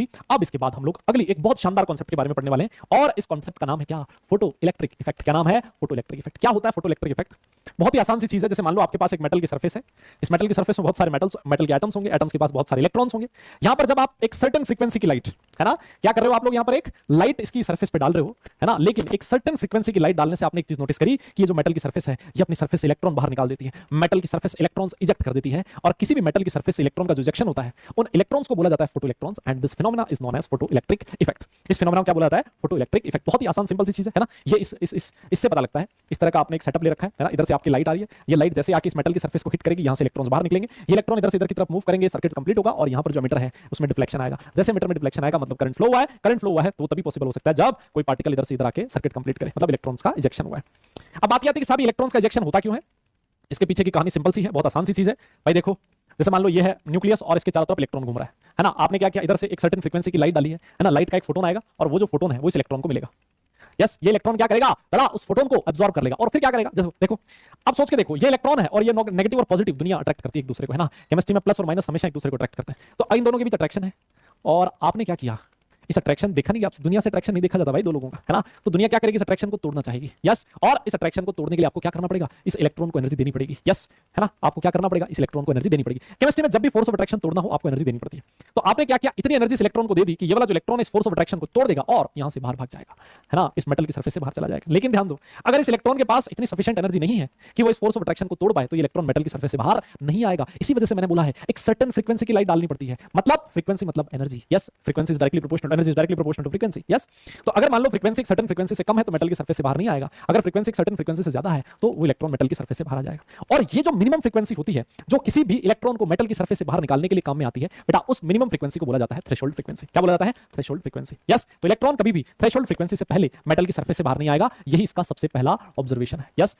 काफी। अब इसके बाद हम लोग अगली एक बहुत शानदार कॉन्सेप्ट के बारे में पढ़ने वाले हैं और इस कॉन्सेप्ट का नाम है क्या? Photo electric effect. क्या नाम है? Photo electric effect. क्या होता है फोटो इलेक्ट्रिक इफेक्ट? बहुत ही आसान सी चीज है। जैसे मान लो आपके पास एक मेटल की सरफेस है, इस मेटल की सरफेस में बहुत सारे मेटल के एटम्स होंगे, एटम्स के पास बहुत सारे इलेक्ट्रॉन्स होंगे। यहां पर जब आप एक सर्टेन फ्रीक्वेंसी की लाइट, है ना, क्या कर रहे हो आप लोग, यहां पर एक लाइट इसकी सरफेस पे डाल रहे हो, है ना, लेकिन एक सर्टेन फ्रीक्वेंसी की लाइट डालने से आपने एक चीज नोटिस करी कि ये जो मेटल की सरफेस है ये अपनी सरफेस से इलेक्ट्रॉन बाहर निकाल देती है, मेटल की सरफेस इलेक्ट्रॉन्स इजेक्ट कर देती है। और किसी भी मेटल की सरफेस से इलेक्ट्रॉन का जो इजेक्शन होता है उन इलेक्ट्रॉन्स को बोला जाता है photo electrons, and this phenomena is known as photo electric effect. इस फिनोमेना को क्या बोला जाता है? Photo electric effect. बहुत ही आसान सिंपल सी चीज है ना। ये इससे पता लगता है। इस तरह का आपने एक सेटअप ले रखा है ना, इधर से आपकी लाइट आ रही है, ये लाइट जैसे आके इस मेटल की सरफेस को हिट करेगी, यहां से इलेक्ट्रॉन्स बाहर निकलेंगे, ये इलेक्ट्रॉन इधर से इधर की तरफ मूव करेंगे, सर्किट कंप्लीट होगा और यहां पर जो मीटर है उसमें डिफ्लेक्शन आएगा। जैसे मीटर में डिफ्लेक्शन आएगा मतलब करंट फ्लो हुआ है। करंट फ्लो हुआ है तो तभी पॉसिबल हो सकता है जब कोई पार्टिकल इधर से इधर आके सर्किट कंप्लीट करे, मतलब इलेक्ट्रॉन्स का इजेक्शन हुआ है। अब बात आती है कि साहब इलेक्ट्रॉन्स का इजेक्शन होता क्यों है? इसके पीछे की कहानी सिंपल सी है, बहुत आसान सी चीज है भाई। देखो, जैसे मान लो ये है न्यूक्लियस और इसके चारों तरफ इलेक्ट्रॉन घूम रहा है ना। आपने क्या किया, इधर से एक सर्टेन फ्रीक्वेंसी की लाइट डाली है ना, लाइट का एक फोटोन आएगा और वो जो फोटोन है वो इस इलेक्ट्रॉन को मिलेगा। यस, ये इलेक्ट्रॉन क्या करेगा, तला उस फोटोन को अब्सॉर्ब कर लेगा और फिर क्या करेगा, जैसे देखो, अब सोच के देखो, ये इलेक्ट्रॉन है और ये नेगेटिव और पॉजिटिव दुनिया अट्रैक्ट करती है एक दूसरे को, है ना। केमिस्ट्री में प्लस और माइनस हमेशा एक दूसरे को अट्रैक्ट करते हैं, तो इन दोनों के बीच अट्रैक्शन है। और आपने क्या किया, इस अट्रैक्शन देखा नहीं, दुनिया से अट्रैक्शन नहीं देखा जाता भाई दो लोगों का, है ना। तो दुनिया क्या करेगी, इस अट्रैक्शन को तोड़ना चाहेगी। यस, और इस अट्रैक्शन को तोड़ने के लिए आपको क्या करना पड़ेगा, इस इलेक्ट्रॉन को एनर्जी देनी पड़ेगी। यस, है ना, आपको क्या करना पड़ेगा, इस इलेक्ट्रॉन को एनर्जी देनी पड़ेगी। केमिस्ट्री में जब भी फोर्स ऑफ अट्रैक्शन तोड़ना हो आपको एनर्जी देनी पड़ती है। तो आपने क्या किया, इतनी एनर्जी इस इलेक्ट्रॉन को दे दी कि ये वाला जो इलेक्ट्रॉन इस फोर्स ऑफ अट्रैक्शन को तोड़ देगा और यहां से बाहर भाग जाएगा, है ना, इस मेटल की सरफेस से बाहर चला जाएगा। लेकिन ध्यान दो, अगर इस इलेक्ट्रॉन के पास इतनी सफिशिएंट एनर्जी नहीं है कि वो इस फोर्स ऑफ अट्रैक्शन को तोड़ पाए, तो ये इलेक्ट्रॉन मेटल की सरफेस से बाहर नहीं आएगा। इसी वजह से मैंने बोला है एक सर्टेन फ्रीक्वेंसी की लाइट डालनी पड़ती है। मतलब फ्रीक्वेंसी मतलब energy. Yes, frequency is directly proportional, energy is directly proportional to frequency. Yes, तो अगर मान लो फ्रीक्वेंसी एक सर्टेन फ्रीक्वेंसी से कम है तो मेटल की सरफेस से बाहर नहीं आएगा। अगर फ्रीक्वेंसी एक सर्टेन फ्रीक्वेंसी से ज्यादा है तो वो इलेक्ट्रॉन मेटल की सरफेस से बाहर आ जाएगा। और ये जो मिनिमम फ्रीक्वेंसी होती है जो किसी भी इलेक्ट्रॉन को मेटल की सरफेस से बाहर निकालने के लिए काम में आती है, बेटा उस मिनिमम फ्रीक्वेंसी को बोला जाता है थ्रेशोल्ड फ्रीक्वेंसी। क्या बोला जाता है? Threshold frequency. यस, तो इलेक्ट्रॉन कभी भी थ्रेशोल्ड फ्रीक्वेंसी से पहले मेटल की सरफेस से बाहर नहीं आएगा। यही इसका सबसे पहला ऑब्जर्वेशन है। यस।